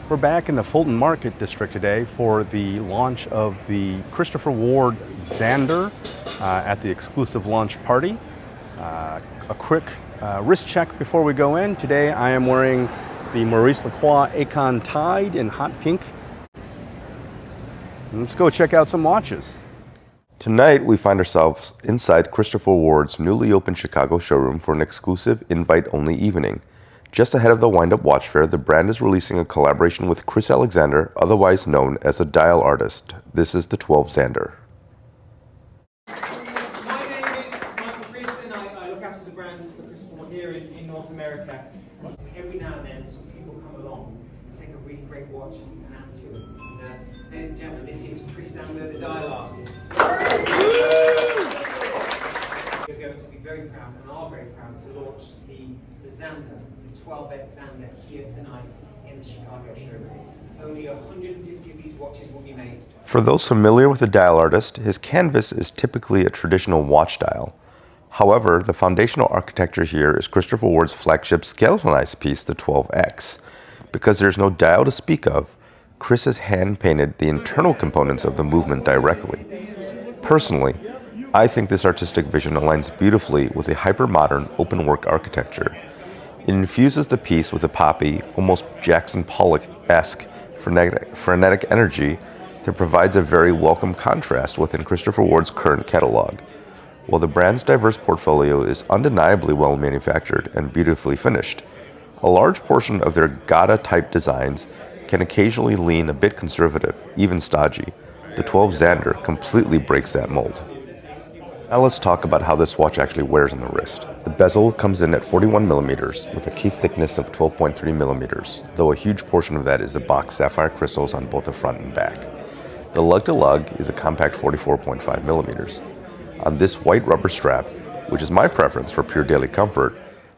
We're back in the Fulton Market District today for the launch of the Christopher Ward Xander at the exclusive launch party. A quick wrist check before we go in. Today I am wearing the Maurice Lacroix Acon Tide in hot pink. And let's go check out some watches. Tonight we find ourselves inside Christopher Ward's newly opened Chicago showroom for an exclusive invite-only evening. Just ahead of the Windup Watch Fair, the brand is releasing a collaboration with Chris Alexander, otherwise known as a dial artist. This is the 12 Xander. My name is Microbrand, and I look after the brand for Christopher Ward here in North America. Every now and then, some people come along and take a really great watch and add to it. And, ladies and gentlemen, this is Chris Xander, the dial artist. We're going to be very proud, and are very proud, to launch the Xander, the 12 Xander, here tonight in the Chicago showroom. Only 150 of these watches will be made. For those familiar with the dial artist, his canvas is typically a traditional watch dial. However, the foundational architecture here is Christopher Ward's flagship skeletonized piece, the 12X. Because there's no dial to speak of, Chris has hand-painted the internal components of the movement directly. Personally, I think this artistic vision aligns beautifully with a hyper-modern open-work architecture. It infuses the piece with a poppy, almost Jackson Pollock-esque frenetic energy that provides a very welcome contrast within Christopher Ward's current catalog. While the brand's diverse portfolio is undeniably well manufactured and beautifully finished, a large portion of their Gata-type designs can occasionally lean a bit conservative, even stodgy. The 12 Xander completely breaks that mold. Now let's talk about how this watch actually wears on the wrist. The bezel comes in at 41mm with a case thickness of 12.3mm, though a huge portion of that is the boxed sapphire crystals on both the front and back. The lug-to-lug is a compact 44.5mm. On this white rubber strap, which is my preference for pure daily comfort,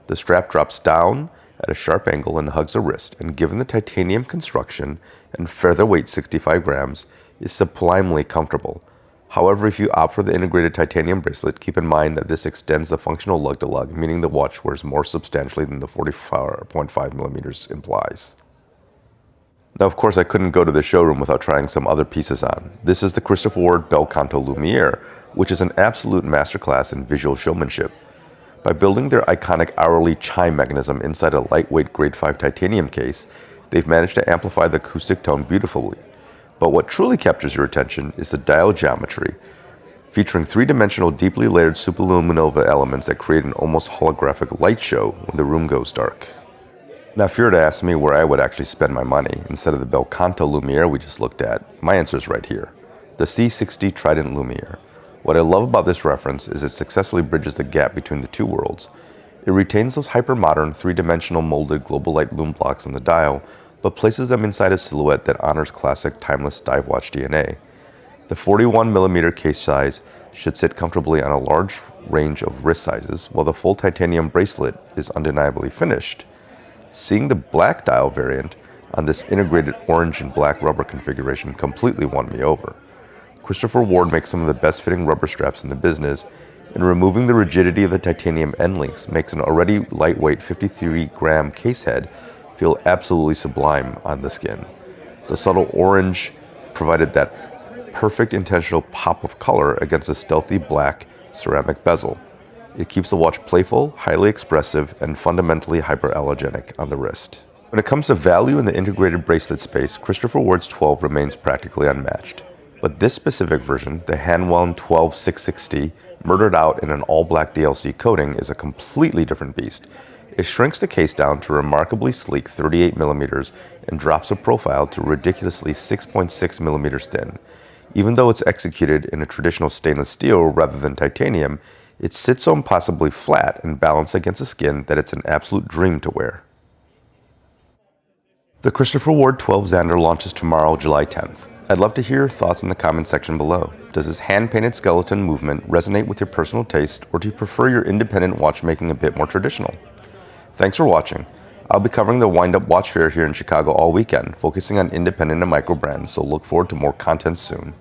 the strap drops down at a sharp angle and hugs the wrist, and given the titanium construction and featherweight 65 grams, is sublimely comfortable. However, if you opt for the integrated titanium bracelet, keep in mind that this extends the functional lug-to-lug, meaning the watch wears more substantially than the 44.5mm implies. Now, of course, I couldn't go to the showroom without trying some other pieces on. This is the Christopher Ward Bel Canto Lumiere, which is an absolute masterclass in visual showmanship. By building their iconic hourly chime mechanism inside a lightweight grade 5 titanium case, they've managed to amplify the acoustic tone beautifully. But what truly captures your attention is the dial geometry, featuring three-dimensional deeply layered superluminova elements that create an almost holographic light show when the room goes dark. Now, if you were to ask me where I would actually spend my money instead of the Bel Canto Lumiere we just looked at, my answer is right here. The C60 Trident Lumiere. What I love about this reference is it successfully bridges the gap between the two worlds. It retains those hyper-modern, three-dimensional molded global light lume blocks on the dial, but places them inside a silhouette that honors classic timeless dive watch DNA. The 41mm case size should sit comfortably on a large range of wrist sizes, while the full titanium bracelet is undeniably finished. Seeing the black dial variant on this integrated orange and black rubber configuration completely won me over. Christopher Ward makes some of the best fitting rubber straps in the business, and removing the rigidity of the titanium end links makes an already lightweight 53-gram case head feel absolutely sublime on the skin. The subtle orange provided that perfect intentional pop of color against a stealthy black ceramic bezel. It keeps the watch playful, highly expressive, and fundamentally hypoallergenic on the wrist. When it comes to value in the integrated bracelet space, Christopher Ward's 12 remains practically unmatched. But this specific version, the hand-wound 12 C60, murdered out in an all-black DLC coating, is a completely different beast. It shrinks the case down to remarkably sleek 38mm and drops a profile to ridiculously 6.6mm thin. Even though it's executed in a traditional stainless steel rather than titanium, it sits so impossibly flat and balanced against the skin that it's an absolute dream to wear. The Christopher Ward 12 Xander launches tomorrow, July 10th. I'd love to hear your thoughts in the comments section below. Does this hand-painted skeleton movement resonate with your personal taste, or do you prefer your independent watchmaking a bit more traditional? Thanks for watching. I'll be covering the Windup Watch Fair here in Chicago all weekend, focusing on independent and micro brands, so look forward to more content soon.